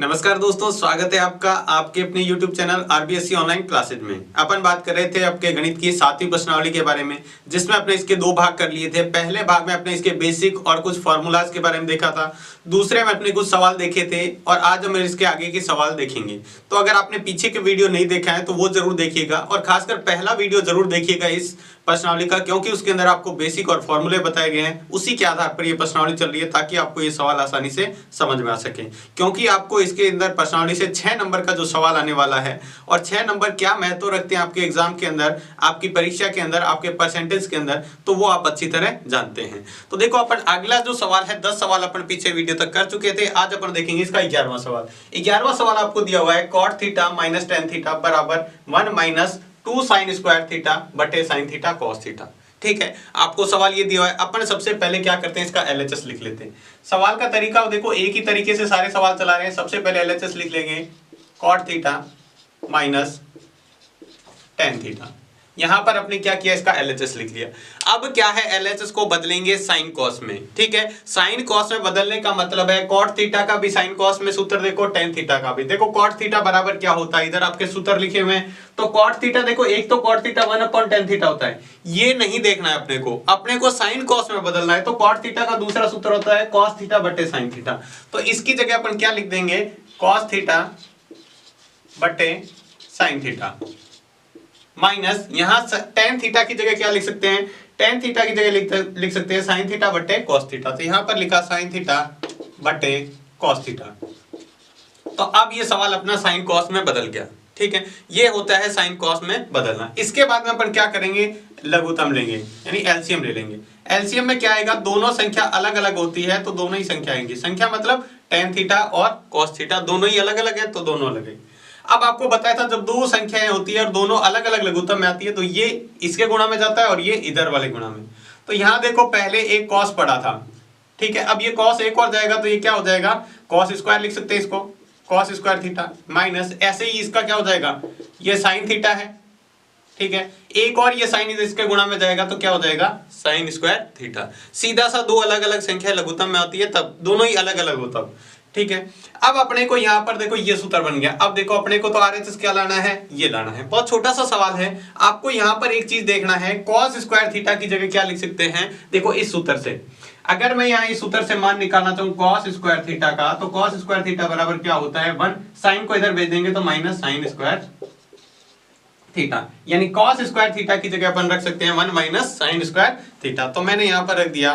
नमस्कार दोस्तों, स्वागत है आपका आपके अपने YouTube channel RBSC online classes में। अपन बात कर रहे थे आपके गणित की 7वीं प्रश्नावली के बारे में, जिसमें अपने इसके दो भाग कर लिए थे। पहले भाग में अपने इसके बेसिक और कुछ फॉर्मूलाज के बारे में देखा था, दूसरे में अपने कुछ सवाल देखे थे और आज हम इसके आगे के सवाल देखेंगे। तो अगर आपने पीछे के वीडियो नहीं देखा है तो वो जरूर देखिएगा और खासकर पहला वीडियो जरूर देखिएगा इस प्रश्नावली का, क्योंकि उसके अंदर आपको बेसिक और फॉर्मूले बताए गए हैं। उसी के आधार पर ये प्रश्नावली चल रही है ताकि आपको ये सवाल आसानी से समझ में आ सके, क्योंकि आपको इसके अंदर प्रश्नावली से 6 नंबर का जो सवाल आने वाला है और 6 नंबर क्या महत्व रखते हैं आपके एग्जाम के अंदर, आपकी परीक्षा के अंदर, आपके परसेंटेज के अंदर, तो वो आप अच्छी तरह जानते हैं। तो देखो अपन अगला जो सवाल है, 10 सवाल अपन पीछे वीडियो तक कर चुके थे। आज अपन देखेंगे इसका 11वां सवाल। 11वां सवाल आपको दिया हुआ है cot theta minus tan theta बराबर 1 माइनस 2 साइन स्क्वायर थीटा बटे साइन थीटा कॉस थीटा। ठीक है, आपको सवाल ये दिया है। अपन सबसे पहले क्या करते हैं, इसका एलएचएस लिख लेते हैं। सवाल का तरीका देखो, एक ही तरीके से सारे सवाल चला रहे हैं। सबसे पहले एलएचएस लिख लेंगे cot theta minus tan theta. यहां पर आपने क्या किया, इसका एलएचएस लिख लिया। अब क्या है, एलएचएस को बदलेंगे साइन कॉस में। ठीक है, साइन कॉस में बदलने का मतलब है cot थीटा का भी साइन कॉस में सूत्र देखो, tan थीटा का भी देखो। cot थीटा बराबर क्या होता है, इधर आपके सूत्र लिखे हुए हैं। तो cot थीटा देखो, एक तो cot थीटा 1/tan थीटा होता है, ये नहीं देखना है अपने को साइन कॉस में बदलना है। तो cot थीटा का दूसरा सूत्र होता है cos थीटा बटे साइन थीटा। तो इसकी जगह अपन क्या लिख देंगे, cos थीटा बटे साइन थीटा माइनस यहां tan थीटा की जगह क्या लिख सकते हैं, tan थीटा की जगह लिख सकते हैं sin थीटा बटे cos थीटा। तो यहां पर लिखा sin थीटा बटे cos थीटा। तो अब ये सवाल अपना sin cos में बदल गया। ठीक है, ये होता है sin cos में बदलना। इसके बाद में अपन क्या करेंगे, लघुत्तम लेंगे यानी एलसीएम ले लेंगे। एलसीएम में क्या आएगा, दोनों संख्या अलग अलग होती है तो दोनों ही संख्या आएंगी। संख्या मतलब tan थीटा और cos थीटा दोनों ही अलग अलग है तो दोनों अलग है। अब आपको बताया था जब दो संख्याएं होती है और दोनों अलग अलग लघुत्तम में आती है तो ये इसके गुणा में जाता है और ये इधर वाले गुणा में। तो यहां देखो पहले एक cos पड़ा था, ठीक है, अब ये cos एक और जाएगा तो ये क्या हो जाएगा, cos स्क्वायर लिख सकते हैं इसको, cos स्क्वायर थीटा माइनस ऐसे ही इसका क्या हो जाएगा, ये साइन थीटा है। ठीक है, एक और ये साइन इसके गुणा में जाएगा तो क्या हो जाएगा, साइन स्क्वायर थीटा। सीधा सा दो अलग अलग संख्या लघुत्तम में आती है तब दोनों ही अलग अलग होता है। ठीक है, अब अपने को यहां पर देखो ये सूत्र बन गया। अब देखो अपने को तो आरएचएस क्या लाना है, ये लाना है। बहुत छोटा सा सवाल है, आपको यहां पर एक चीज देखना है, cos स्क्वायर थीटा की जगह क्या लिख सकते हैं, देखो इस सूत्र से। अगर मैं यहां इस सूत्र से मान निकालना चाहूं cos स्क्वायर थीटा का, तो cos स्क्वायर थीटा बराबर क्या होता है 1, साइन को इधर भेज देंगे तो माइनस साइन स्क्वायर थीटा, यानी cos स्क्वायर थीटा की जगह अपन रख सकते हैं 1 माइनस साइन स्क्वायर थीटा। तो मैंने यहां पर रख दिया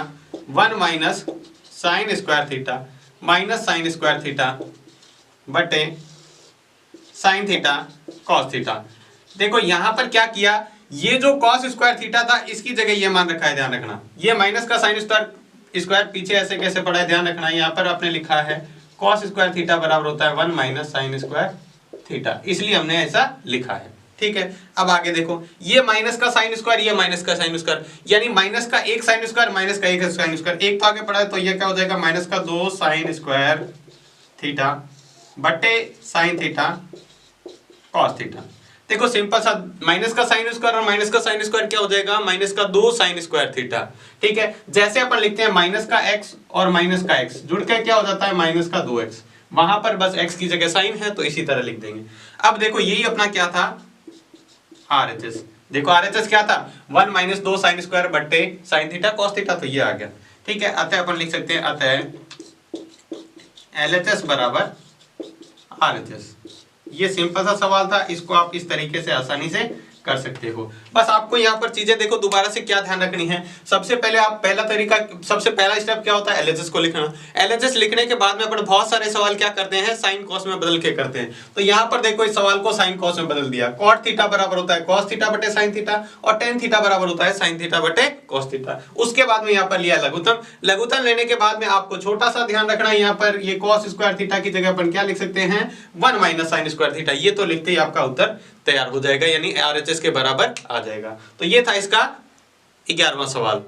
1 minus sign square theta minus sign square theta बटे साइन थीटा कॉस थीटा। देखो यहां पर क्या किया, ये जो cos स्क्वायर थीटा था इसकी जगह ये मान रखा है, ध्यान रखना। ये माइनस का साइन स्क्वायर पीछे ऐसे कैसे पड़ा है, ध्यान रखना। यहां पर आपने लिखा है cos स्क्वायर थीटा बराबर होता है 1 माइनस साइन स्क्वायर थीटा, इसलिए हमने ऐसा लिखा है। ठीक है, अब आगे देखो, ये माइनस का साइन स्क्वायर, ये माइनस का साइन स्क्वायर, यानी माइनस का एक साइन स्क्वायर माइनस का एक साइन स्क्वायर, एक तो आगे पड़ा है तो ये क्या हो जाएगा, माइनस का 2 साइन स्क्वायर थीटा बटे साइन थीटा कॉस थीटा। देखो सिंपल सा, माइनस का साइन स्क्वायर और माइनस का साइन स्क्वायर क्या हो जाएगा, माइनस का 2 साइन स्क्वायर थीटा। ठीक है, जैसे अपन लिखते हैं माइनस का x और माइनस का x जुड़ के क्या हो जाता है, माइनस का 2x। वहां पर बस x की जगह साइन है तो इसी तरह लिख देंगे। अब देखो यही अपना क्या था, आरएचएस। देखो आरएचएस क्या था, 1 माइनस 2 साइन स्क्वायर बट्टे साइन थीटा कॉस थीटा, तो ये आ गया। ठीक है, अतः अपन लिख सकते हैं अतः एलएचएस बराबर आरएचएस। ये सिंपल सा सवाल था, इसको आप इस तरीके से आसानी से कर सकते हो। बस आपको यहाँ पर चीजें देखो दोबारा से क्या ध्यान रखनी है। सबसे पहले आप सबसे पहला स्टेप क्या होता है, एलएचएस को लिखना। एलएचएस लिखने के बाद में अपन बहुत सारे सवाल क्या करते हैं, साइन कॉस में बदल के करते हैं। तो यहाँ पर देखो इस सवाल को साइन कॉस में बदल दिया। cot थीटा बराबर होता है cos थीटा बटे साइन थीटा और tan थीटा बराबर होता है साइन थीटा बटे cos थीटा। उसके बाद में यहाँ पर लिया लघुत्तम। लघुत्तम लेने के बाद में आपको छोटा सा ध्यान रखना है, यहाँ पर ये cos स्क्वायर थीटा की जगह अपन क्या लिख सकते हैं, 1 माइनस साइन स्क्वायर थीटा। ये तो लिखते ही आपका उत्तर तैयार हो जाएगा, यानी आरएचएस के बराबर आ जाएगा। तो ये था इसका 11वां सवाल।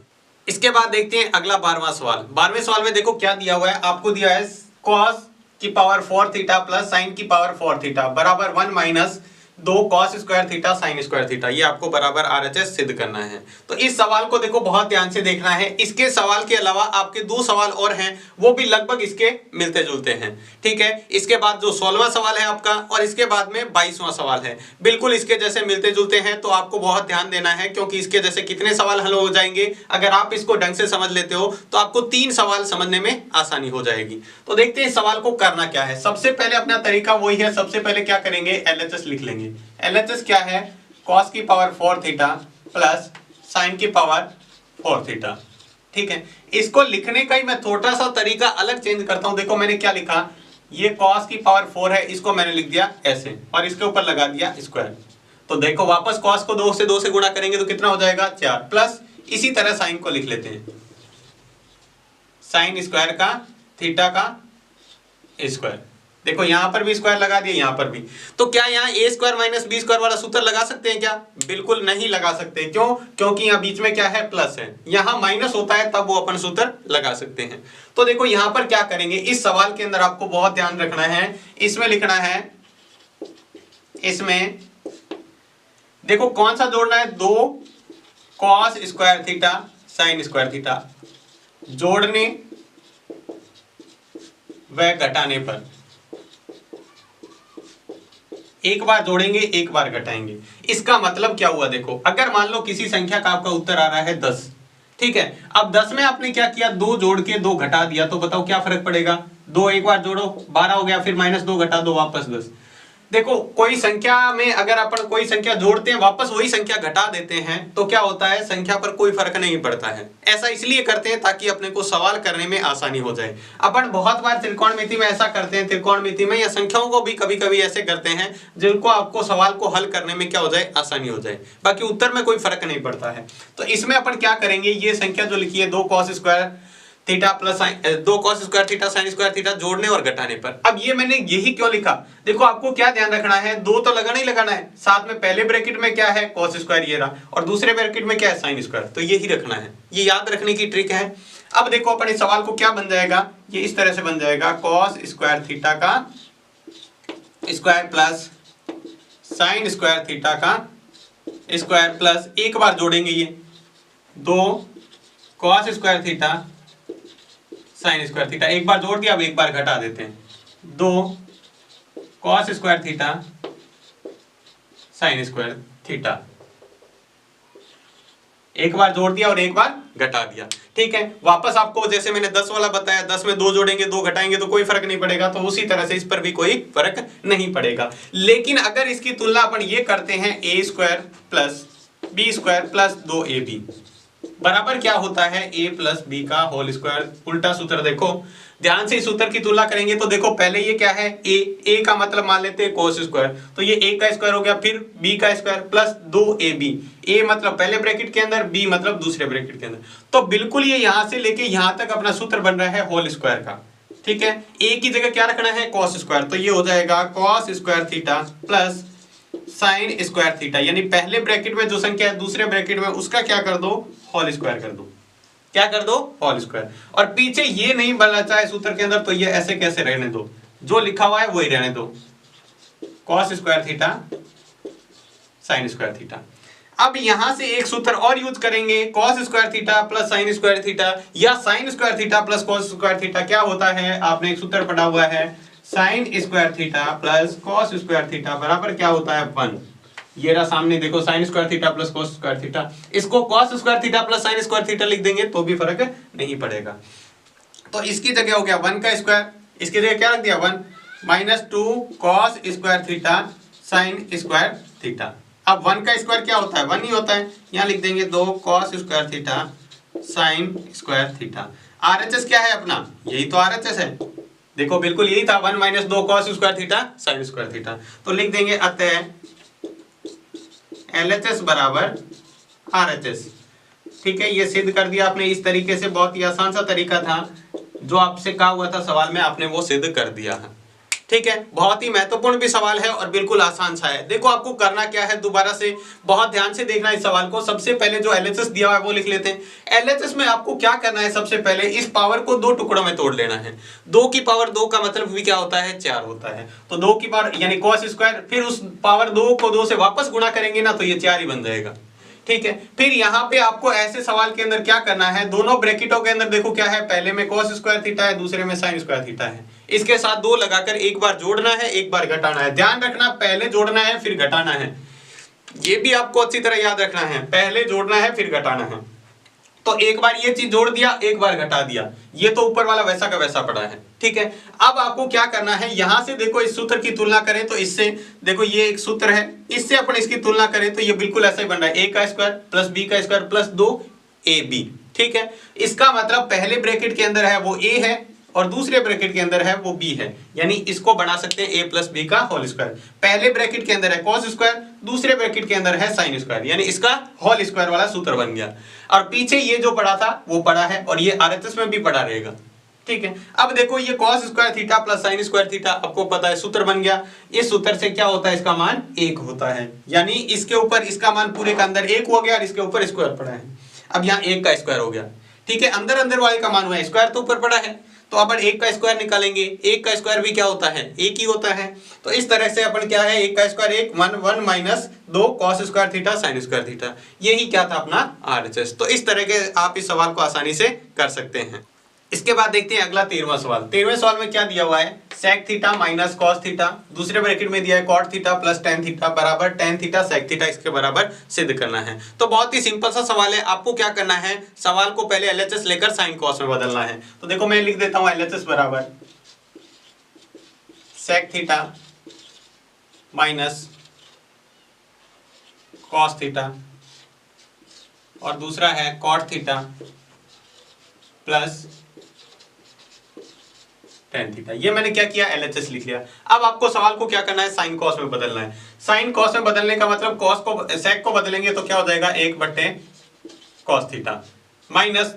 इसके बाद देखते हैं अगला 12वां सवाल। 12वें सवाल में देखो क्या दिया हुआ है, आपको दिया है cos की पावर 4 थीटा प्लस साइन की पावर 4 थीटा बराबर 1 माइनस दो cos square theta sine square theta, ये आपको बराबर आरएचएस सिद्ध करना है। तो इस सवाल को देखो बहुत ध्यान से देखना है। इसके सवाल के अलावा आपके दो सवाल और हैं, वो भी लगभग इसके मिलते जुलते हैं, ठीक है। इसके बाद जो 16वां सवाल है आपका, और इसके बाद में 22वां सवाल है, बिल्कुल इसके जैसे मिलते जुलते हैं। तो आपको बहुत ध्यान देना है, क्योंकि इसके जैसे कितने सवाल हल हो जाएंगे अगर आप इसको ढंग से समझ लेते हो तो आपको 3 सवाल समझने में आसानी हो जाएगी। तो देखते हैं इस सवाल को करना क्या है। सबसे पहले अपना तरीका वही है, सबसे पहले क्या करेंगे, एलएचएस लिख लेंगे। एलएचएस क्या है, cos की पावर 4 थीटा प्लस साइन की पावर 4 थीटा, ठीक है। इसको लिखने का ही मैं थोड़ा सा तरीका अलग चेंज करता हूं। देखो मैंने क्या लिखा, ये cos की पावर 4 है, इसको मैंने लिख दिया ऐसे और इसके ऊपर लगा दिया स्क्वायर। तो देखो वापस cos को 2 से गुणा करेंगे तो कितना हो जाएगा, 4, प्लस इसी तरह साइन को लिख लेते हैं, साइन स्क्वायर का थीटा का स्क्वायर। देखो यहां पर भी स्क्वायर लगा दिया, यहां पर भी। तो क्या यहां ए स्क्वायर माइनस बी स्क्वायर वाला सूत्र लगा सकते हैं क्या? बिल्कुल नहीं लगा सकते। क्यों? क्योंकि यहां बीच में क्या है, प्लस है, यहां माइनस होता है तब वो अपन सूत्र लगा सकते हैं। तो देखो यहां पर क्या करेंगे, इस सवाल के अंदर आपको बहुत ध्यान रखना है, इसमें लिखना है, इसमें देखो कौन सा जोड़ना है, 2 cos square theta sine square theta, जोड़ने व घटाने पर एक बार जोड़ेंगे एक बार घटाएंगे। इसका मतलब क्या हुआ, देखो अगर मान लो किसी संख्या का आपका उत्तर आ रहा है 10, ठीक है। अब 10 में आपने क्या किया, 2 जोड़ के 2 घटा दिया, तो बताओ क्या फर्क पड़ेगा, 2 एक बार जोड़ो 12 हो गया, फिर -2 घटा दो वापस 10। देखो कोई संख्या में अगर अपन कोई संख्या जोड़ते हैं वापस वही संख्या घटा देते हैं तो क्या होता है, संख्या पर कोई फर्क नहीं पड़ता है। ऐसा इसलिए करते हैं ताकि अपने को सवाल करने में आसानी हो जाए। अपन बहुत बार त्रिकोणमिति में ऐसा करते हैं, त्रिकोणमिति में या संख्याओं को भी कभी कभी ऐसे करते हैं जिनको आपको सवाल को हल करने में क्या हो जाए, आसानी हो जाए, बाकी उत्तर में कोई फर्क नहीं पड़ता है। तो इसमें अपन क्या करेंगे, ये संख्या जो लिखी है 2 cos square theta plus 2 cos square theta sine square theta, जोड़ने और घटाने पर। अब ये मैंने यही क्यों लिखा, देखो आपको क्या ध्यान रखना है, 2 तो लगाना ही लगाना है, साथ में पहले ब्रैकेट में क्या है कॉस स्क्वायर ये रहा, और दूसरे ब्रैकेट में क्या है साइन स्क्वायर, तो यही रखना है, ये याद रखने की ट्रिक है। अब देखो अपन इस सवाल को क्या बन जाएगा, ये इस तरह से बन जाएगा, कॉस स्क्वायर थीटा का square plus sine square theta का स्क्वायर प्लस, एक बार जोड़ेंगे ये 2 cos square theta sine square theta, एक बार जोड़ दिया, अब एक बार घटा देते हैं, 2 cos square theta sine square theta, एक बार जोड़ दिया और एक बार घटा दिया, ठीक है। वापस आपको जैसे मैंने 10 वाला बताया, 10 में 2 जोड़ेंगे 2 घटाएंगे तो कोई फर्क नहीं पड़ेगा, तो उसी तरह से इस पर भी कोई फर्क नहीं पड़ेगा। लेकिन अगर इसकी तुलना अपन ये करते हैं, A square plus B square plus 2ab बराबर क्या होता है, a प्लस बी का होल स्क्वायर। उल्टा सूत्र देखो ध्यान से, इस सूत्र की तुलना करेंगे तो देखो पहले ये क्या है, a का मतलब मान लेते हैं कोस स्क्वायर, तो ये a का स्क्वायर हो गया, फिर b का स्क्वायर प्लस 2ab, a मतलब पहले ब्रैकेट के अंदर, b मतलब दूसरे ब्रैकेट के अंदर। तो बिल्कुल ये यहां से लेके यहां तक अपना सूत्र बन रहा है होल स्क्वायर का, ठीक है। a की जगह क्या रखना है, कॉस स्क्वायर, तो ये हो जाएगा cos square theta plus sine square theta, यानी पहले ब्रैकेट में जो संख्या है दूसरे ब्रैकेट में उसका क्या कर दो, होल स्क्वायर कर दो, क्या कर दो, होल स्क्वायर। और पीछे ये नहीं बनना चाहे सूत्र के अंदर तो ये ऐसे कैसे रहने दो, जो लिखा हुआ है वही रहने दो, cos square theta sine square theta. अब यहां से एक सूत्र और यूज करेंगे, cos square theta plus sine square theta, या sine square theta plus cos square theta. क्या होता है, आपने एक सूत्र पढ़ा हुआ है, sine square theta plus cos square theta बराबर क्या होता है, 1। ये रहा सामने देखो, sine square theta plus cos square theta, इसको cos square theta plus sine square theta लिख देंगे तो भी फर्क नहीं पड़ेगा। तो इसकी जगह हो गया 1 का स्क्वायर, इसकी जगह क्या रख दिया, 1 minus 2 cos square theta sine square theta. अब 1 का स्क्वायर क्या होता है, 1 ही होता है, यहाँ लिख देंगे 2 cos square theta sine square theta. RHS क्या है अपना, यही तो आरएचएस है, देखो बिल्कुल यही था, 1 minus 2 cos square theta sine square theta. तो लिख देंगे अतः LHS बराबर RHS, ठीक है। ये सिद्ध कर दिया आपने इस तरीके से, बहुत ही आसान सा तरीका था, जो आपसे कहा हुआ था सवाल में आपने वो सिद्ध कर दिया है। ठीक है, बहुत ही महत्वपूर्ण भी सवाल है और बिल्कुल आसान सा है। देखो आपको करना क्या है, दोबारा से बहुत ध्यान से देखना इस सवाल को। सबसे पहले जो एलएचएस दिया हुआ है वो लिख लेते हैं। एलएचएस में आपको क्या करना है, सबसे पहले इस पावर को दो टुकड़ों में तोड़ लेना है। 2 की पावर 2 का मतलब भी क्या होता है, 4 होता है। तो 2 की पावर यानी cos स्क्वायर, फिर उस पावर 2 को 2 से वापस गुणा करेंगे ना तो ये 4 ही बन जाएगा। ठीक है, फिर यहाँ पे आपको ऐसे सवाल के अंदर क्या करना है, दोनों ब्रैकेटों के अंदर देखो क्या है, पहले में cos स्क्वायर थीटा है, दूसरे में sin स्क्वायर थीटा है। इसके साथ 2 लगाकर एक बार जोड़ना है, एक बार घटाना है। ध्यान रखना, पहले जोड़ना है फिर घटाना है, ये भी आपको अच्छी तरह याद रखना है, पहले जोड़ना है फिर घटाना है। तो एक बार ये चीज जोड़ दिया, एक बार घटा दिया, ये तो ऊपर वाला वैसा का वैसा पड़ा है। ठीक है, अब आपको क्या करना है, यहां से देखो इस सूत्र की तुलना करें तो इससे देखो ये एक सूत्र है, इससे अपन इसकी तुलना करें तो ये बिल्कुल ऐसा ही बन रहा है, a का स्क्वायर प्लस b का स्क्वायर प्लस 2ab। ठीक है, इसका मतलब पहले ब्रैकेट के अंदर है वो a है और दूसरे ब्रैकेट के अंदर है वो b है, यानी इसको बना सकते हैं a प्लस बी का होल स्क्वायर। पहले ब्रैकेट के अंदर है cos स्क्वायर, दूसरे ब्रैकेट के अंदर है sin स्क्वायर, यानी इसका होल स्क्वायर वाला सूत्र बन गया। और पीछे ये जो पड़ा था वो पड़ा है और ये आरएचएस में भी पड़ा रहेगा। ठीक है, अब देखो ये cos square theta plus sin square theta आपको पता है सूत्र बन गया। इस सूत्र से क्या होता है, इसका मान 1 होता है, यानी इसके ऊपर इसका मान पूरे का अंदर 1 हो गया और इसके ऊपर स्क्वायर पड़ा है। अब यहाँ 1 का स्क्वायर हो गया। ठीक है, अंदर अंदर वाले का मान हुआ है, स्क्वायर तो ऊपर पड़ा है, तो अपन 1 का स्क्वायर निकालेंगे। 1 का स्क्वायर भी क्या होता है, 1 ही होता है। तो इस तरह से अपन क्या है, 1 का square 1 minus 2 cos square theta sin square theta, यही क्या था अपना आरएचएस। तो इस तरह के आप इस सवाल को आसानी से कर सकते हैं। इसके बाद देखते हैं अगला 13वां सवाल। 13वें सवाल में क्या दिया हुआ है, sec theta minus cos theta, दूसरे ब्रैकेट में दिया है cot theta plus tan theta बराबर tan थीटा sec थीटा, इसके बराबर सिद्ध करना है। तो बहुत ही सिंपल सा सवाल है, आपको क्या करना है, सवाल को पहले LHS लेकर sin cos में बदलना है। तो देखो मैं लिख देता हूं LHS बराबर sec theta minus cos theta और दूसरा है cot theta plus tan theta. ये मैंने क्या किया, LHS लिख लिया। अब आपको सवाल को क्या करना है, sin cos में बदलना है। sin cos में बदलने का मतलब cos को sec को बदलेंगे तो क्या हो जाएगा, 1/cos थीटा माइनस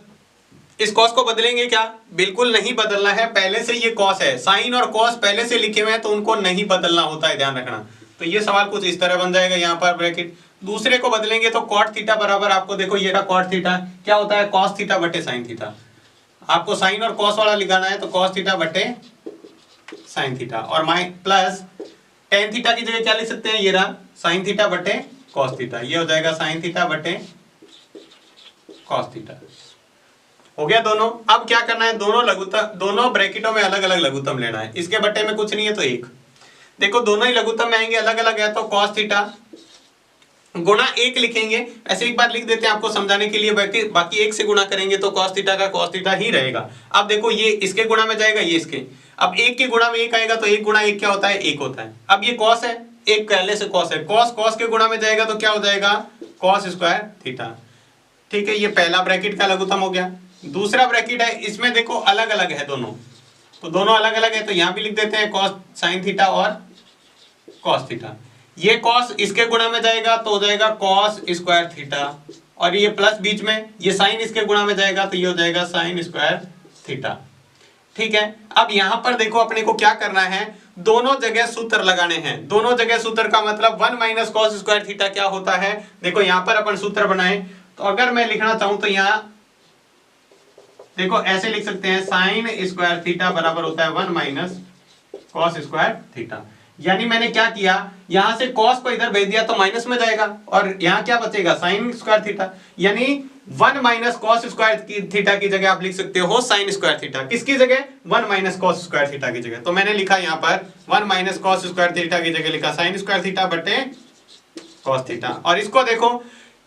इस cos को बदलेंगे क्या, बिल्कुल नहीं बदलना है, पहले से ये cos है, sin और cos पहले से लिखे हुए हैं तो उनको नहीं बदलना होता है, ध्यान रखना। तो ये सवाल कुछ इस तरह बन जाएगा, यहाँ पर ब्रैकेट दूसरे को बदलेंगे तो cot थीटा बराबर आपको देखो ये रहा cot थीटा, क्या होता है cos थीटा बटे sin थीटा। आपको साइन और कॉस वाला लिखाना है तो cos थीटा बटे sin थीटा और प्लस tan थीटा की जगह क्या लिख सकते हैं, ये रहा sin थीटा बटे cos थीटा, ये हो जाएगा sin थीटा बटे cos थीटा। हो गया दोनों। अब क्या करना है, दोनों लघुत्तम, दोनों ब्रैकेटों में अलग अलग लघुत्तम लेना है। इसके बटे में कुछ नहीं है तो 1, देखो दोनों ही लघुत्तम में आएंगे, अलग अलग है तो cos थीटा गुणा 1 लिखेंगे। ऐसे एक बार लिख देते हैं आपको समझाने के लिए, बाकी 1 से गुणा करेंगे तो cos थीटा का cos थीटा ही रहेगा। अब देखो ये इसके गुणा में जाएगा, ये इसके, अब 1 के गुणा में 1 आएगा तो 1 गुणा 1 क्या होता है, 1 होता है। अब ये cos है, 1 पहले से cos है, cos के गुणा में जाएगा तो क्या हो जाएगा, cos स्क्वायर थीटा। ठीक है, ये पहला ब्रैकेट का लघुत्तम हो गया। दूसरा ब्रैकेट है, इसमें देखो अलग अलग है दोनों, तो दोनों अलग अलग है तो यहाँ भी लिख देते हैं cos sin थीटा और cos थीटा। ये cos इसके गुणा में जाएगा तो हो जाएगा cos स्क्वायर थीटा और ये प्लस बीच में, ये sin इसके गुणा में जाएगा तो ये हो जाएगा sin स्क्वायर थीटा। ठीक है, अब यहां पर देखो अपने को क्या करना है, दोनों जगह सूत्र लगाने हैं। दोनों जगह सूत्र का मतलब 1 माइनस cos स्क्वायर थीटा क्या होता है, देखो यहां पर अपन सूत्र बनाए तो अगर मैं लिखना चाहूं तो यहां देखो ऐसे लिख सकते हैं, sin स्क्वायर थीटा बराबर होता है 1 माइनस cos स्क्वायर थीटा। यानी मैंने क्या किया, यहां से cos को इधर भेज दिया तो माइनस में जाएगा और यहां क्या बचेगा, sin स्क्वायर थीटा, यानी 1 माइनस cos स्क्वायर थीटा की जगह आप लिख सकते हो sin स्क्वायर थीटा। किसकी जगह, 1 माइनस cos स्क्वायर थीटा की जगह। तो मैंने लिखा यहां पर 1 माइनस cos स्क्वायर थीटा की जगह लिखा sin स्क्वायर थीटा बटे cos थीटा। और इसको देखो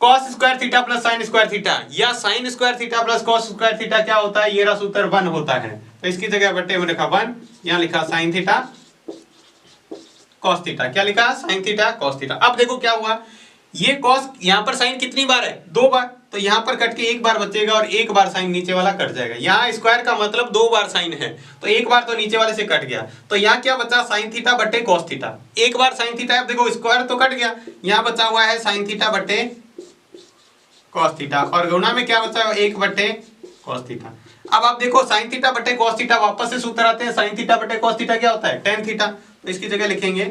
cos square theta plus sin square theta या sin square theta plus cos square theta क्या होता है, ये रहा सूत्र 1 होता है, तो इसकी जगह बटे में लिखा 1, यहां लिखा sin थीटा cos थीटा, क्या लिखा, sin थीटा cos थीटा। अब देखो क्या हुआ, ये cos यहां पर sin कितनी बार है, 2 बार, तो यहां पर कट के 1 बार बचेगा और 1 बार sin नीचे वाला कट जाएगा। यहां स्क्वायर का मतलब 2 बार sin है तो 1 बार तो नीचे वाले से कट गया, तो यहां क्या बचा, sin थीटा बटे cos थीटा। 1 बार sin थीटा, अब देखो स्क्वायर तो कट गया, यहां बचा हुआ है sin थीटा बटे cos थीटा और गुणा में क्या बचा है, 1 बटे cos थीटा। अब आप देखो साइन थीटा बटे कॉस थीटा, वापस से सूत्र आते हैं। साइन थीटा बटे कॉस थीटा क्या होता है? टेन थीटा, तो इसकी जगह लिखेंगे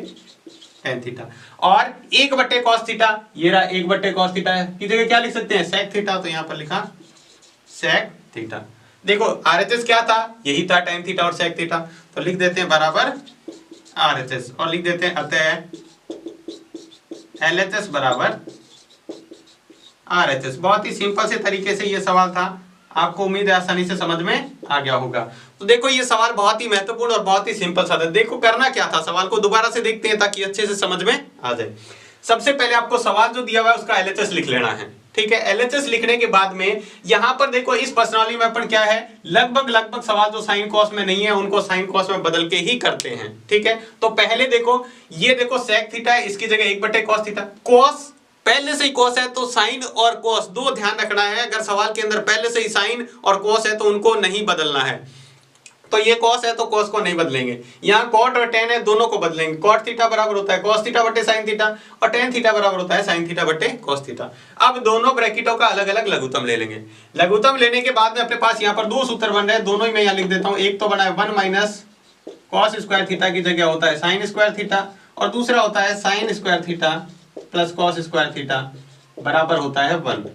टेन थीटा। और एक बटे कॉस थीटा, ये रहा एक बटे कॉस थीटा की जगह क्या लिख सकते हैं? सेक थीटा, तो यहां पर लिखा सेक थीटा। देखो आरएचएस क्या था? यही था टेन थीटा और सेक थीटा, तो लिख देते हैं बराबर आरएचएस और लिख देते हैं अतः एलएचएस बराबर आरएचएस। बहुत ही सिंपल से तरीके से ये सवाल था, आपको उम्मीद है आसानी से समझ में आ गया होगा। तो देखो ये सवाल बहुत ही महत्वपूर्ण और बहुत ही सिंपल सा था। देखो करना क्या था, सवाल को दोबारा से देखते हैं ताकि अच्छे से समझ में आ जाए। सबसे पहले आपको सवाल जो दिया हुआ है उसका एलएचएस लिख लेना है, ठीक है। एलएचएस लिखने के बाद में यहां पर देखो इस प्रश्नावली में अपन क्या है, लगभग सवाल जो साइन कॉस में नहीं है उनको साइन कॉस में बदल के ही करते हैं, ठीक है। तो पहले देखो, ये देखो सेक थीटा है, इसकी जगह एक बटे कॉस थीटा। कॉस पहले से ही कॉस है तो साइन और कॉस दो ध्यान रखना है। अगर सवाल के अंदर पहले से ही साइन और कॉस है तो उनको नहीं बदलना है। तो ये कॉस है तो कॉस को नहीं बदलेंगे। यहाँ कॉट और टेन है, दोनों को बदलेंगे। कॉट थीटा बराबर होता है कॉस थीटा बटे साइन थीटा और टेन थीटा बराबर होता है साइन थीटा बटे कॉस थीटा। अब दोनों ब्रैकेटों का अलग अलग लघुत्तम ले लेंगे। लघुत्तम लेने के बाद में अपने पास यहाँ पर दो सूत्र बन रहे हैं, दोनों ही मैं यहाँ लिख देता हूँ। एक तो बना है 1 माइनस कॉस स्क्वायर थीटा की जगह होता है साइन स्क्वायर थीटा, और दूसरा होता है sine square theta plus cos square theta बराबर होता है 1।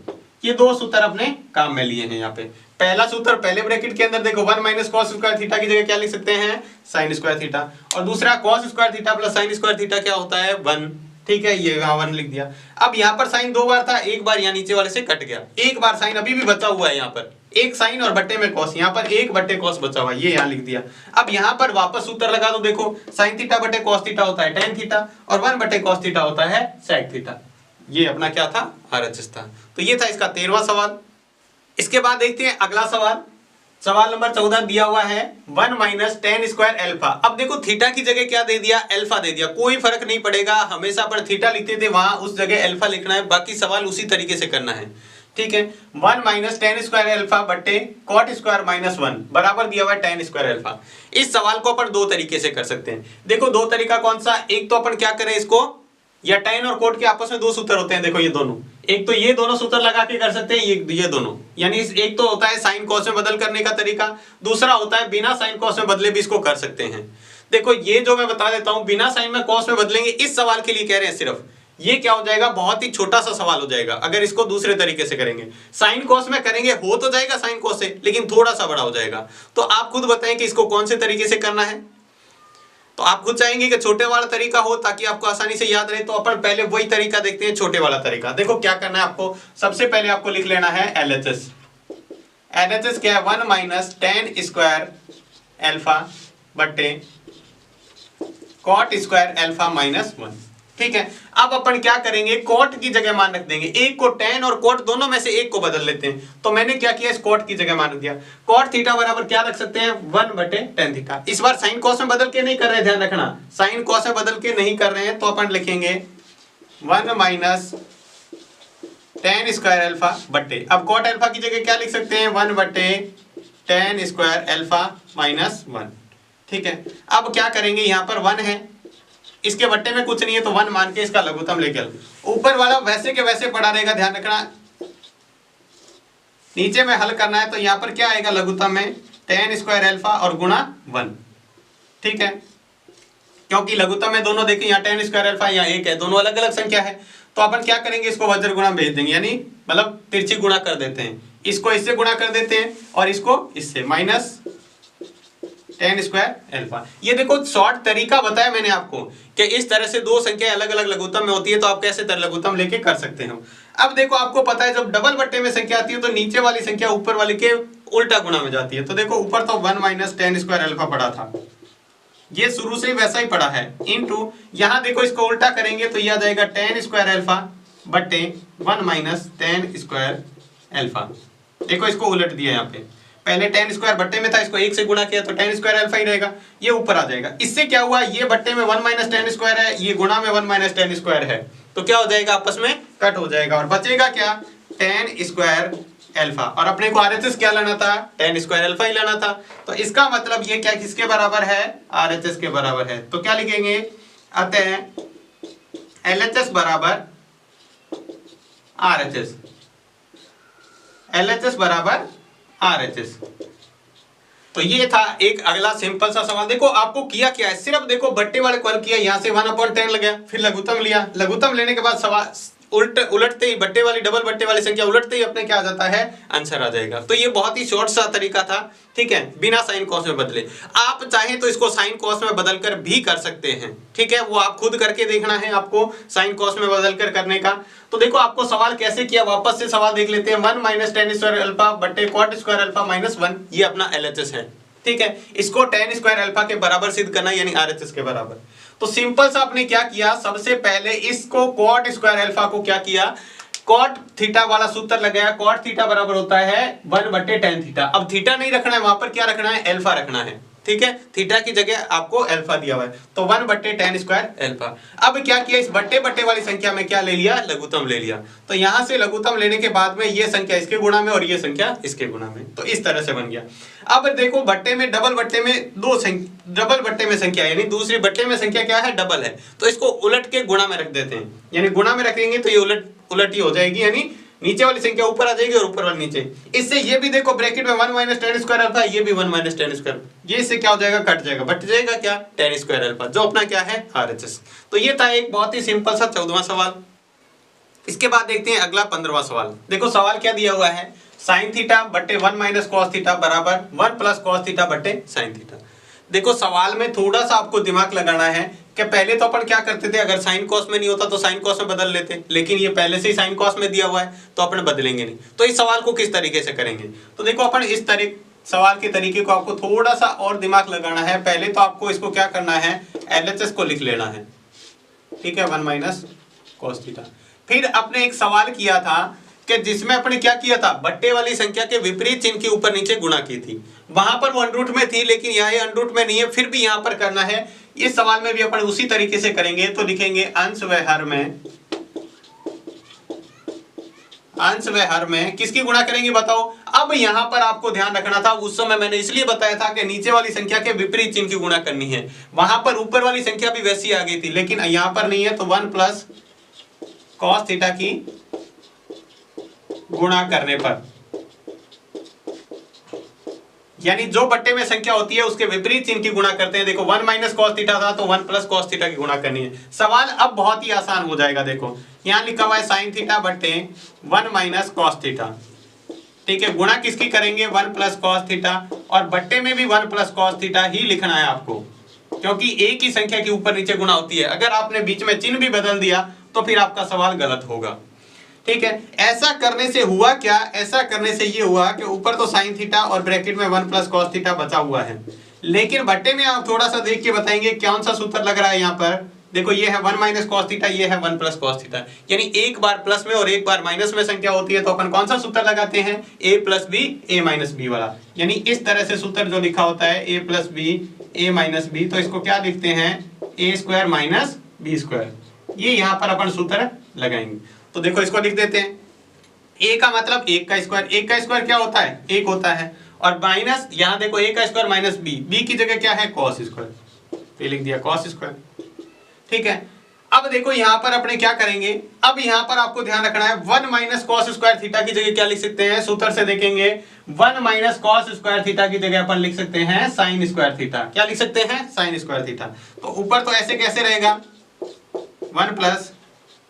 ये दो सूत्र अपने काम में लिए हैं। यहाँ पे पहला सूत्र पहले ब्रैकेट के अंदर देखो 1 माइनस कॉस स्क्वायर थीटा की जगह क्या लिख सकते हैं? साइन स्क्वायर थीटा, और दूसरा cos square theta plus sine square theta क्या होता है? 1, ठीक है। ये यहाँ 1 लिख दिया। अब यहाँ पर साइन दो बार था, एक बार यहाँ नीचे वाले से कट गया, एक बार साइन अभी भी बचा हुआ है। यहाँ पर एक साइन और बट्टे में कॉस, यहाँ पर एक बट्टे कॉस बचा हुआ है, ये यहाँ लिख दिया। अब यहाँ पर वापस सूत्र लगा दो। देखो साइन थीटा बटे कॉस थीटा होता है टेन थीटा और 1 बटे कॉस थीटा होता है सेक थीटा। ये अपना क्या था? आरएचएस था। तो ये था इसका 13वां सवाल। इसके बाद देखते हैं अगला सवाल। सवाल नंबर 14 दिया हुआ है 1 माइनस टेन स्क्वायर एल्फा। अब देखो थीटा की जगह क्या दे दिया? एल्फा दे दिया। कोई फर्क नहीं पड़ेगा, हमेशा पर थीटा लिखते थे वहां उस जगह एल्फा लिखना है, बाकी सवाल उसी तरीके से करना है, ठीक है। 1 माइनस टेन स्क्वायर एल्फा बटे कॉट स्क्वायर माइनस 1 बराबर दिया हुआ है टेन स्क्वायर एल्फा। इस सवाल को अपन दो तरीके से कर सकते हैं। देखो दो तरीका कौन सा? एक तो अपन क्या करें इसको, या टेन और कोट के आपस में दो सूत्र होते हैं, देखो ये दोनों, एक तो ये दोनों सूत्र लगा के कर सकते हैं, ये दोनों, यानी एक तो होता है साइन कॉस में बदल करने का तरीका, दूसरा होता है बिना साइन कॉस में बदले भी इसको कर सकते हैं। देखो ये जो मैं बता देता हूं बिना साइन में कॉस में बदलेंगे, इस सवाल के लिए कह रहे हैं सिर्फ, ये क्या हो जाएगा? बहुत ही छोटा सा सवाल हो जाएगा। अगर इसको दूसरे तरीके से करेंगे, साइन कॉस में करेंगे हो तो जाएगा साइन कॉस से, लेकिन थोड़ा सा बड़ा हो जाएगा। तो आप खुद बताएं कि इसको कौन से तरीके से करना है। तो आप खुद चाहेंगे कि छोटे वाला तरीका हो ताकि आपको आसानी से याद रहे, तो अपन पहले वही तरीका देखते हैं, छोटे वाला तरीका। देखो क्या करना है आपको, सबसे पहले आपको लिख लेना है एलएचएस। एलएचएस क्या है? 1 माइनस टेन स्क्वायर एल्फा बटे कॉट स्क्वायर एल्फा माइनस 1, ठीक है। अब अपन क्या करेंगे, कोट की जगह मान रख देंगे। एक को टेन और कोट दोनों में से एक को बदल लेते हैं। तो मैंने क्या किया, इस कोट की जगह मान रख दिया। कोट थीटा बराबर क्या रख सकते हैं? 1 बटे टेन थीटा। इस बार साइन कॉस में बदल के नहीं कर रहे, ध्यान रखना, साइन कॉस में बदल के नहीं कर रहे हैं। तो अपन लिखेंगे 1 माइनस टेन स्क्वायर एल्फा बटे, अब कोट एल्फा की जगह क्या लिख सकते हैं? 1 बटे टेन स्क्वायर एल्फा माइनस 1, ठीक है। अब क्या करेंगे, यहाँ पर 1 है, इसके बट्टे में कुछ नहीं है, तो 1 मान के इसका लघुत्तम लेके ऊपर वाला वैसे के वैसे पड़ा रहेगा, ध्यान रखना। नीचे में हल करना है तो यहाँ पर क्या आएगा लघुत्तम में? टेन स्क्वायर एल्फा और गुणा 1, ठीक है। क्योंकि लघुत्तम में दोनों देखिए, यहाँ टेन स्क्वायर एल्फा, यहाँ 1 है, दोनों अलग अलग संख्या है। तो अपन क्या करेंगे, इसको वज्र गुणा भेज देंगे, यानी मतलब तिरछी गुणा कर देते हैं। इसको इससे गुणा कर देते हैं और इसको इससे, माइनस टेन स्क्वायर एल्फा। ये देखो शॉर्ट तरीका बताया मैंने आपको कि इस तरह से दो संख्या अलग अलग लघुत्तम में होती है, तो आप कैसे लघुत्तम लेके कर सकते हो। अब देखो आपको पता है जब डबल बट्टे में संख्या आती है तो नीचे वाली संख्या ऊपर वाली के उल्टा गुणा में जाती है। तो देखो ऊपर तो 1 माइनस टेन स्क्वायर एल्फा पड़ा था, ये शुरू से ही वैसा ही पड़ा है, इनटू यहाँ देखो इसको उल्टा करेंगे तो यह आ जाएगा टेन स्क्वायर एल्फा बट्टे 1 माइनस टेन स्क्वायर एल्फा। देखो इसको उलट दिया, यहाँ पे पहले टेन स्क्वायर बट्टे में था, इसको 1 से गुणा किया तो टेन स्क्वायर एल्फा ही रहेगा, ये ऊपर आ जाएगा। इससे क्या हुआ, ये बट्टे में 1 माइनस टेन स्क्वायर है, ये गुणा में 1 माइनस टेन स्क्वायर है, तो क्या हो जाएगा, आपस में कट हो जाएगा और बचेगा क्या, टेन स्क्वायर एल्फा। और अपने को आरएचएस क्या लेना था, टेन स्क्वायर एल्फा ही लेना था। तो इसका मतलब ये क्या किसके बराबर है, आरएचएस के बराबर है। तो क्या लिखेंगे, अतः एलएचएस बराबर आरएचएस, एलएचएस बराबर आरएचएस। तो ये था एक अगला सिंपल सा सवाल। देखो आपको किया क्या है, सिर्फ देखो बट्टे वाले को हल किया, यहाँ से 1/10 लग गया, फिर लघुत्तम लिया, लघुत्तम लेने के बाद सवाल उलटते ही बट्टे वाली डबल बट्टे वाली संख्या उलटते ही अपने क्या आ जाता है, आंसर आ जाएगा। तो ये बहुत ही शॉर्ट सा तरीका था, ठीक है, बिना साइन कॉस में बदले। आप चाहें तो इसको साइन कॉस में बदल कर भी कर सकते हैं, ठीक है, वो आप खुद करके देखना है आपको साइन कॉस में बदल कर करने का। तो देखो आपको सवाल कैसे किया, वापस से सवाल देख लेते हैं। 1 - tan स्क्वायर अल्फा बट्टे कॉट स्क्वायर अल्फा -1, ये अपना LHS है, ठीक है। इसको tan स्क्वायर अल्फा के बराबर सिद्ध करना, यानी RHS के बराबर। तो सिंपल सा आपने क्या किया, सबसे पहले इसको कॉट स्क्वायर अल्फा को क्या किया, कॉट थीटा वाला सूत्र लगाया। कॉट थीटा बराबर होता है 1/tan थीटा। अब थीटा नहीं रखना है, वहां पर क्या रखना है, अल्फा रखना है, ठीक है। थीटा की जगह आपको अल्फा दिया हुआ है, तो 1/tan स्क्वायर अल्फा। अब क्या किया, इस बट्टे बट्टे वाली संख्या में क्या ले लिया, लघुत्तम ले लिया। तो यहां से लघुत्तम लेने के बाद में ये संख्या इसके गुणा में और ये संख्या इसके गुणा में, तो इस तरह से बन गया। अब देखो बट्टे में डबल बट्टे में डबल बट्टे में संख्या, यानी दूसरी बट्टे में संख्या क्या है, डबल है, तो इसको उलट के गुणा में रख देते हैं, यानी गुणा में रखेंगे तो ये उलट ही हो जाएगी, यानी नीचे वाली संख्या ऊपर आ जाएगी और ऊपर वाली नीचे। इससे ये भी देखो ब्रैकेट में 1 - tan स्क्वायर अल्फा, ये भी 1 - tan स्क्वायर, ये इससे क्या हो जाएगा, कट जाएगा, बट जाएगा क्या, tan स्क्वायर अल्फा, जो अपना क्या है, RHS। तो ये था एक बहुत ही सिंपल सा 14वां सवाल। इसके बाद देखते हैं अगला 15वां सवाल। देखो सवाल क्या दिया हुआ है, sin थीटा बट्टे 1 - cos थीटा बराबर 1 + cos थीटा बट्टे sin थीटा। देखो सवाल में थोड़ा सा आपको दिमाग लगाना है कि पहले तो अपन क्या करते थे, अगर साइन कॉस में नहीं होता तो साइन कॉस में बदल लेते, लेकिन ये पहले से ही साइन कॉस में दिया हुआ है तो अपन बदलेंगे नहीं। तो इस सवाल को किस तरीके से करेंगे, तो देखो अपन इस सवाल के तरीके को आपको थोड़ा सा और दिमाग लगाना है। पहले तो आपको इसको क्या करना है, LHS को लिख लेना है, ठीक है, 1 - cos थीटा। फिर आपने एक सवाल किया था कि जिसमें अपने क्या किया था, बट्टे वाली संख्या के विपरीत चिन्ह के ऊपर नीचे गुणा की थी, वहां पर वो अंडरूट में थी, लेकिन यहाँ ये अंडरूट में नहीं है, फिर भी यहाँ पर करना है। इस सवाल में भी अपन उसी तरीके से करेंगे, तो लिखेंगे अंश व हर में किसकी गुणा करेंगे बताओ। अब यहाँ पर आपको ध्यान रखना था, उस समय मैंने इसलिए बताया था कि नीचे वाली संख्या के विपरीत चिन्ह की गुणा करनी है, वहां पर ऊपर वाली संख्या भी वैसी आ गई थी, लेकिन यहाँ पर नहीं है, तो 1 + cos थीटा की गुणा करने पर, यानी जो बट्टे में संख्या होती है उसके विपरीत चिन्ह की गुणा करते हैं। देखो 1 - cos थीटा था तो 1 + cos थीटा की गुणा करनी है। सवाल अब बहुत ही आसान हो जाएगा। देखो यहाँ लिखा हुआ है sin थीटा बट्टे 1 - cos थीटा, ठीक है, गुणा किसकी करेंगे, 1 + cos थीटा, और बट्टे में भी 1 + cos थीटा ही लिखना है आपको, क्योंकि एक ही संख्या के ऊपर नीचे गुणा होती है। अगर आपने बीच में चिन्ह भी बदल दिया तो फिर आपका सवाल गलत होगा, ठीक है। ऐसा करने से हुआ क्या, ऐसा करने से ये हुआ कि ऊपर तो sin थीटा और ब्रैकेट में 1 + cos थीटा बचा हुआ है, लेकिन बट्टे में आप थोड़ा सा देख के बताएंगे कौन सा सूत्र लग रहा है। यहाँ पर देखो ये है 1 - cos थीटा, ये है 1 + cos थीटा, यानी एक बार प्लस में और एक बार माइनस में संख्या होती है तो अपन कौन सा सूत्र लगाते हैं, a + b a - b वाला, यानी इस तरह से सूत्र जो लिखा होता है a + b a - b, तो इसको क्या लिखते हैं, a² - b², ये यहाँ पर अपन सूत्र लगाएंगे। तो देखो इसको लिख देते हैं, a का मतलब 1 का स्क्वायर, 1 का स्क्वायर क्या होता है, 1 होता है, और माइनस यहाँ देखो a का स्क्वायर - b की जगह क्या है, cos स्क्वायर, तो ये लिख दिया cos स्क्वायर, ठीक है। अब देखो यहाँ पर अपने क्या करेंगे, अब यहाँ पर आपको ध्यान रखना है 1 - cos स्क्वायर थीटा की जगह क्या लिख सकते हैं, सूत्र से देखेंगे 1 - cos स्क्वायर थीटा की जगह अपन लिख सकते हैं sin स्क्वायर थीटा। क्या लिख सकते हैं, sin स्क्वायर थीटा। तो ऊपर तो ऐसे कैसे रहेगा, 1 +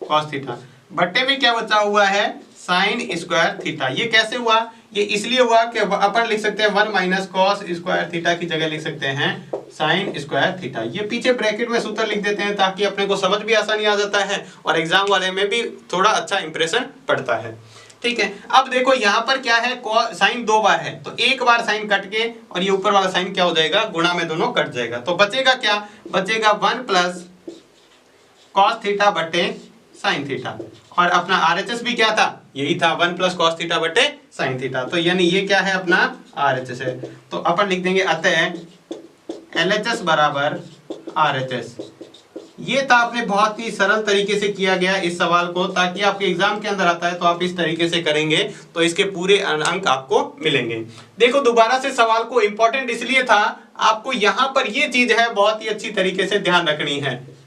cos थीटा, बट्टे में क्या बचा हुआ है, sin स्क्वायर थीटा। ये कैसे हुआ, ये इसलिए हुआ कि अपन लिख सकते हैं 1 - cos स्क्वायर थीटा की जगह लिख सकते हैं sin स्क्वायर थीटा। ये पीछे ब्रैकेट में सूत्र लिख देते हैं ताकि अपने को समझ भी आसानी आ जाता है और एग्जाम वाले में भी थोड़ा अच्छा इंप्रेशन पड़ता है, ठीक है। अब देखो यहाँ पर क्या है, साइन 2 बार है, तो एक बार साइन कट के और ये ऊपर वाला साइन क्या हो जाएगा, गुणा में दोनों कट जाएगा, तो बचेगा क्या, बचेगा 1 + cos थीटा बट्टे sin थीटा, और अपना RHS भी क्या था, यही था 1 + cos थीटा बट्टे sin थीटा। तो यानी ये क्या है, अपना RHS है। तो अपन लिख देंगे अतः LHS बराबर RHS। ये था, आपने बहुत ही सरल तरीके से किया गया इस सवाल को, ताकि आपके एग्जाम के अंदर आता है तो आप इस तरीके से करेंगे तो इसके पूरे अंक आपको मिलेंगे। देखो दोबारा से सवाल को इंपॉर्टेंट इसलिए था, आपको यहाँ पर ये चीज है बहुत ही अच्छी तरीके से ध्यान रखनी है,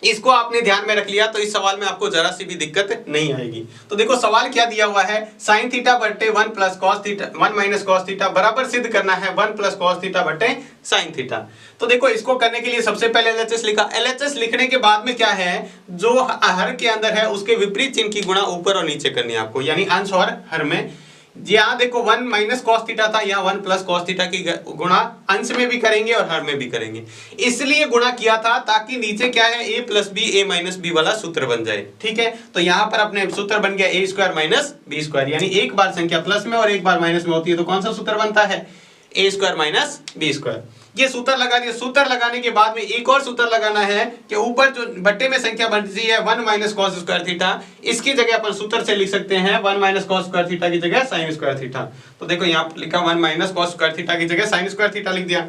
इसको आपने ध्यान में रख लिया तो इस सवाल में आपको जरा सी भी दिक्कत नहीं आएगी। तो देखो सवाल क्या दिया हुआ है, साइन थीटा बटे 1 plus cos theta 1 minus cos theta बराबर सिद्ध करना है 1 प्लस कॉस थीटा बटे साइन थीटा। तो देखो इसको करने के लिए सबसे पहले एलएचएस लिखा। एलएचएस लिखने के बाद में क्या है, जो हर के अंदर है उसके विपरीत चिन्ह की गुणा ऊपर और नीचे करनी है आपको, यानी अंश और हर में। यहाँ देखो 1 माइनस कॉस थीटा था, यहाँ 1 प्लस कॉस थीटा की गुणा अंश में भी करेंगे और हर में भी करेंगे, इसलिए गुणा किया था ताकि नीचे क्या है a plus B a minus B वाला सूत्र बन जाए। ठीक है, तो यहाँ पर अपने सूत्र बन गया a square minus B square, यानी एक बार संख्या प्लस में और एक बार माइनस में होती है तो कौन सा सूत्र बनता है, a square minus B square. ये सूत्र लगा दिया। सूत्र लगाने के बाद में एक और सूत्र लगाना है कि ऊपर जो बट्टे में संख्या बनती है 1 माइनस कॉस स्क्वायर थीटा, इसकी जगह अपन सूत्र से लिख सकते हैं 1 माइनस कॉस स्क्वायर थीटा की जगह साइन स्क्वायर थीटा। तो देखो यहाँ पर लिखा 1 माइनस कॉस स्क्वायर थीटा की जगह साइन स्क्वायर थीटा लिख दिया।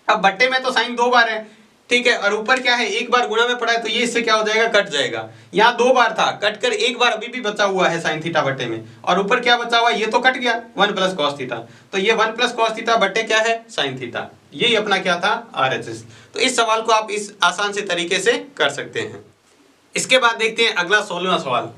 अब बट्टे में तो साइन 2 बार है, ठीक है, और ऊपर क्या है एक बार गुणा में पड़ा है तो ये इससे क्या हो जाएगा, कट जाएगा। यहाँ 2 बार था, कट कर एक बार अभी भी बचा हुआ है साइन थीटा बट्टे में, और ऊपर क्या बचा हुआ है, ये तो कट गया 1 प्लस कॉस थीटा, तो ये 1 प्लस कॉस थीटा बट्टे क्या है, साइन थीटा। यही अपना क्या था, आरएचएस। तो इस सवाल को आप इस आसान से तरीके से कर सकते हैं। इसके बाद देखते हैं अगला 16वां सवाल।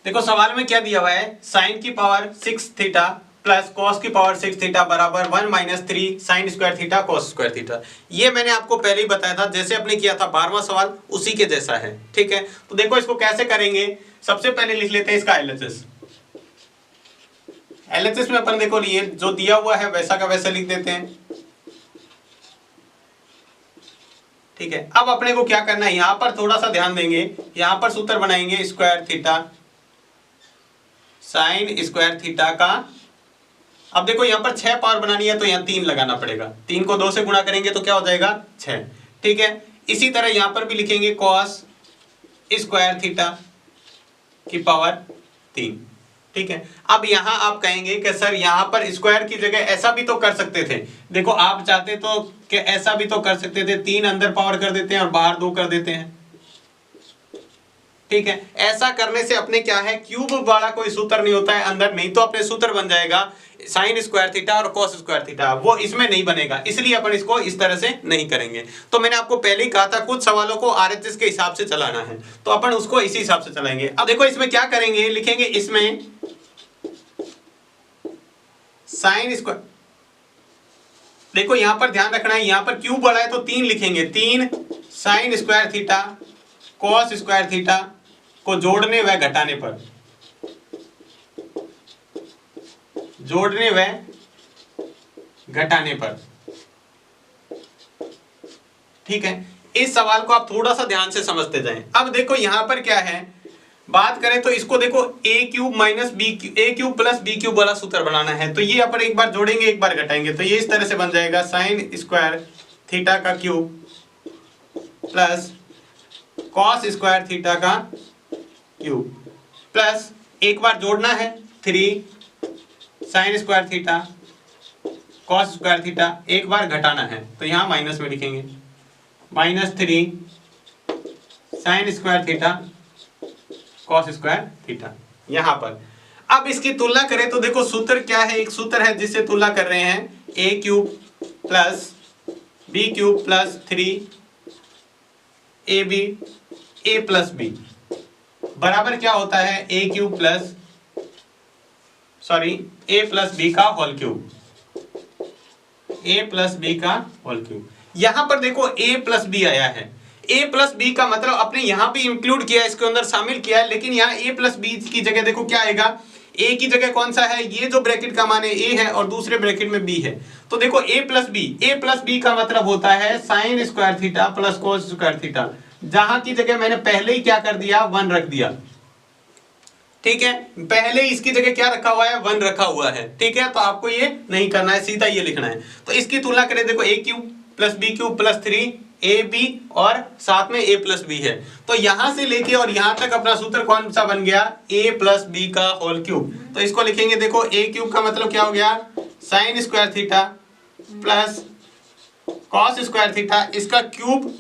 देखो सवाल में क्या दिया हुआ है, साइन की पावर 6 थीटा प्लस कॉस की पावर 6 थीटा बराबर 1 minus 3 sign square theta cos square theta. ये मैंने आपको पहले ही बताया था, जैसे अपने किया था 12वां सवाल उसी के जैसा है। ठीक है, तो देखो इसको कैसे करेंगे। सबसे पहले लिख लेते हैं इसका एलएचएस। एलएचएस में अपन देखो लिए जो दिया हुआ है वैसा का वैसा लिख देते हैं। ठीक है, अब अपने को क्या करना है, यहां पर थोड़ा सा ध्यान देंगे। यहां पर सूत्र बनाएंगे square theta sine square theta का। अब देखो यहाँ पर 6 पावर बनानी है तो यहाँ 3 लगाना पड़ेगा। 3 को 2 से गुणा करेंगे तो क्या हो जाएगा, 6। ठीक है, इसी तरह यहाँ पर भी लिखेंगे कॉस स्क्वायर थीटा की पावर 3। ठीक है, अब यहाँ आप कहेंगे कि सर यहाँ पर स्क्वायर की जगह ऐसा भी तो कर सकते थे। देखो आप चाहते तो कि ऐसा भी तो कर सकते थे, 3 अंदर पावर कर देते हैं और बाहर 2 कर देते हैं। ठीक है, ऐसा करने से अपने क्या है, क्यूब वाला कोई सूत्र नहीं होता है अंदर, नहीं तो अपने सूत्र बन जाएगा साइन स्क्वायर थीटा और कॉस स्क्वायर थीटा, वो इसमें नहीं बनेगा, इसलिए अपन इसको इस तरह से नहीं करेंगे। तो मैंने आपको पहले ही कहा था कुछ सवालों को आरएचएस के हिसाब से चलाना है, तो अपन उसको इसी हिसाब से चलाएंगे। अब देखो इसमें क्या करेंगे, लिखेंगे इसमें साइन स्क्वायर। देखो यहां पर ध्यान रखना है, यहां पर क्यूब बड़ा है तो 3 लिखेंगे, 3 sign square theta cos square theta को जोड़ने व घटाने पर, जोड़ने व घटाने पर। ठीक है, इस सवाल को आप थोड़ा सा ध्यान से समझते जाएं। अब देखो यहां पर क्या है, बात करें तो इसको देखो a cube minus B a cube plus B cube वाला सूत्र बनाना है, तो ये अपन एक बार जोड़ेंगे एक बार घटाएंगे, तो ये इस तरह से बन जाएगा साइन स्क्वायर थीटा का cube plus cos square theta का क्यूब प्लस एक बार जोड़ना है 3 sign square theta cos square theta, एक बार घटाना है तो यहां माइनस में लिखेंगे -3 sign square theta cos square theta यहां पर। अब इसकी तुलना करें तो देखो सूत्र क्या है, एक सूत्र है जिससे तुलना कर रहे हैं, a cube plus B cube plus 3ab a plus B बराबर क्या होता है, a cube plus a plus B का whole cube, a plus B का होल क्यूब। यहां पर देखो a प्लस बी आया है, a प्लस बी का मतलब अपने यहां पे इंक्लूड किया है, इसके अंदर शामिल किया है, लेकिन यहाँ a प्लस बी की जगह देखो क्या आएगा, a की जगह कौन सा है, ये जो ब्रैकेट का मान है a है और दूसरे ब्रैकेट में b है, तो देखो a प्लस बी का मतलब होता है sine square theta plus cos square theta, जहां की जगह मैंने पहले ही क्या कर दिया, 1 रख दिया। ठीक है, पहले ही इसकी जगह क्या रखा हुआ है, 1 रखा हुआ है। ठीक है, तो आपको ये नहीं करना है, सीधा ये लिखना है। तो इसकी तुलना करें, देखो a cube plus B cube plus 3ab और साथ में a प्लस बी है, तो यहां से लेके और यहां तक अपना सूत्र कौन सा बन गया, a प्लस बी का होल क्यूब। तो इसको लिखेंगे, देखो a क्यूब का मतलब क्या हो गया, sign square theta plus cos square theta, इसका क्यूब।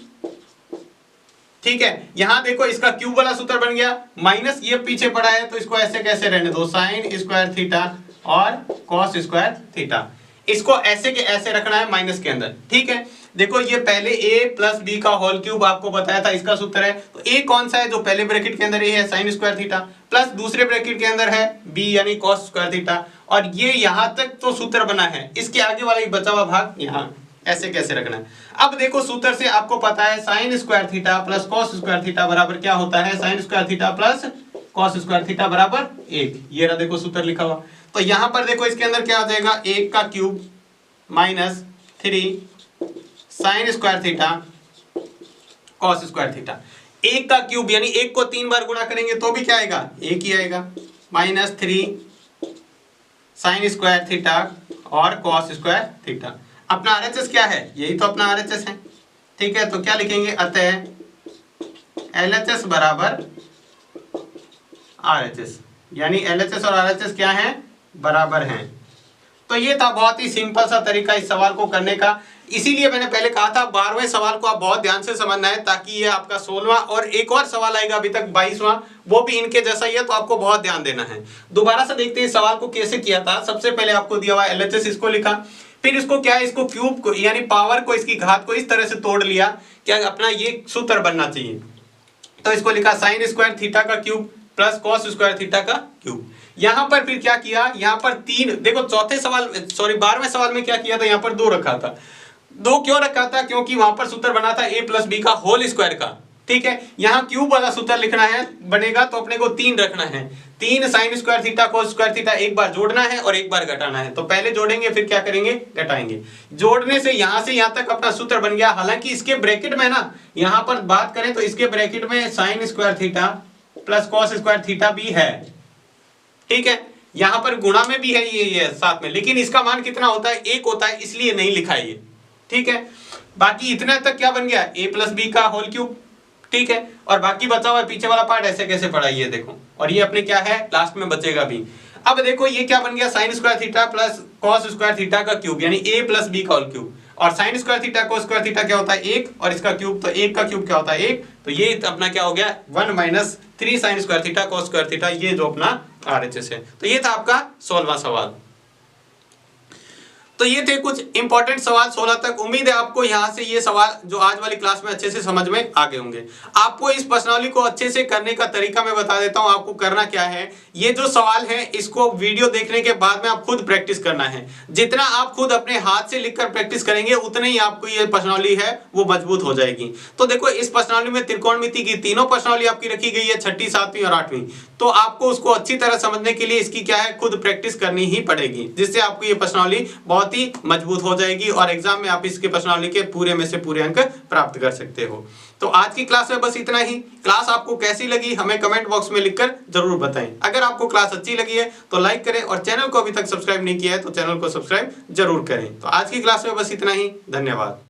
ठीक है, यहां देखो इसका क्यूब वाला सूत्र बन गया, माइनस ये पीछे पड़ा है तो इसको ऐसे कैसे रहने दो, साइन स्क्वायर थीटा और कॉस स्क्वायर थीटा, इसको ऐसे के ऐसे रखना है माइनस के अंदर। ठीक है, देखो ये पहले a प्लस बी का होल क्यूब आपको बताया था, इसका सूत्र है। तो a कौन सा है, जो पहले ब्रैकेट के अंदर a है साइन स्क्वायर थीटा, प्लस दूसरे ब्रैकेट के अंदर है b यानी कॉस स्क्वायर थीटा, और ये यहां तक तो सूत्र बना है, इसके आगे वाला ही बचा हुआ भाग यहाँ ऐसे कैसे रखना है। अब देखो सूत्र से आपको पता है sine square theta plus cos square theta बराबर क्या होता है, sine square theta plus cos square theta बराबर 1। ये रहा देखो सूत्र लिखा हुआ। तो यहां पर देखो इसके अंदर क्या आ जाएगा, 1 का cube minus 3 sign square theta cos square theta. 1 का क्यूब यानी 1 को 3 बार गुणा करेंगे तो भी क्या आएगा, 1 ही आएगा, माइनस 3 साइन स्क्वायर थीटा और कॉस स्क्वायर थीटा। अपना आरएचएस क्या है, यही तो अपना आरएचएस है, ठीक है। तो क्या लिखेंगे, अतः एलएचएस बराबर आरएचएस, यानी एलएचएस और आरएचएस क्या है, बराबर हैं। तो ये था बहुत ही सिंपल सा तरीका इस सवाल को करने का। इसीलिए मैंने पहले कहा था 12वें सवाल को आप बहुत ध्यान से समझना है, ताकि ये आपका 16वां और एक और सवाल आएगा अभी तक 22वां, वो भी इनके जैसा ही है, तो आपको बहुत ध्यान देना है। दोबारा से देखते हैं इस सवाल को कैसे किया था। सबसे पहले आपको दिया हुआ एलएचएस, इसको लिखा, फिर इसको क्या है, इसको क्यूब को यानी पावर को, इसकी घात को इस तरह से तोड़ लिया, क्या अपना ये सूत्र बनना चाहिए। तो इसको लिखा साइन स्क्वायर थीटा का cube plus cos square theta का क्यूब। यहां पर फिर क्या किया, यहां पर 3, देखो चौथे सवाल 12वें सवाल में क्या किया था, यहां पर 2 रखा था। 2 क्यों रखा था, क्योंकि वहां पर सूत्र बना था a प्लस बी का होल स्क्वायर का, ठीक है। यहां क्यूब वाला सूत्र लिखना है बनेगा, तो अपने को 3 रखना है। 3 sign square theta cos square theta एक बार जोड़ना है और एक बार घटाना है। तो पहले जोड़ेंगे फिर क्या करेंगे, घटाएंगे। जोड़ने से यहां तक अपना सूत्र बन गया। हालांकि इसके ब्रैकेट में ना, यहां पर बात करें तो इसके ब्रैकेट में sign square theta plus cos square theta भी है, ठीक है। यहां पर गुणा में भी है ये साथ में, लेकिन इसका मान कितना होता है, 1 होता है, इसलिए नहीं लिखा है ये, ठीक है। बाकी इतना तक क्या बन गया, a प्लस बी का होल क्यूब, ठीक है। और बाकी बचा हुआ पीछे वाला पार्ट ऐसे कैसे पड़ा, ये देखो, और ये अपने क्या है, लास्ट में बचेगा भी। अब देखो ये क्या बन गया, sign square theta plus cos square theta का क्यूब, यानी a प्लस बी का होल क्यूब। और sign square theta cos square theta क्या होता है, 1, और इसका क्यूब, तो 1 का क्यूब क्या होता है, 1। तो ये अपना क्या हो गया, 1 minus 3 sign square theta cos square theta, ये जो अपना आरएचएस है। तो ये था आपका 16वां सवाल। तो ये थे कुछ इंपॉर्टेंट सवाल 16 तक। उम्मीद है आपको यहाँ से ये सवाल जो आज वाली क्लास में अच्छे से समझ में आ गए होंगे। आपको इस प्रश्नावली को अच्छे से करने का तरीका मैं बता देता हूँ। आपको करना क्या है, ये जो सवाल है इसको वीडियो देखने के बाद में आप खुद प्रैक्टिस करना है। जितना आप खुद अपने हाथ से लिखकर प्रैक्टिस करेंगे उतने ही आपको ये प्रश्नावली है वो मजबूत हो जाएगी। तो देखो इस प्रश्नावली में त्रिकोणमिति की तीनों प्रश्नावली आपकी रखी गई है, 6ठी, 7वीं और 8वीं। तो आपको उसको अच्छी तरह समझने के लिए इसकी क्या है, खुद प्रैक्टिस करनी ही पड़ेगी, जिससे आपको ये प्रश्नावली बहुत ही मजबूत हो जाएगी और एग्जाम में आप इसके प्रश्नावली के पूरे में से पूरे अंक प्राप्त कर सकते हो। तो आज की क्लास में बस इतना ही। क्लास आपको कैसी लगी हमें कमेंट बॉक्स में लिखकर जरूर बताएं। अगर आपको क्लास अच्छी लगी है तो लाइक करें और चैनल को अभी तक सब्सक्राइब नहीं किया है तो चैनल को सब्सक्राइब जरूर करें। तो आज की क्लास में बस इतना ही। धन्यवाद।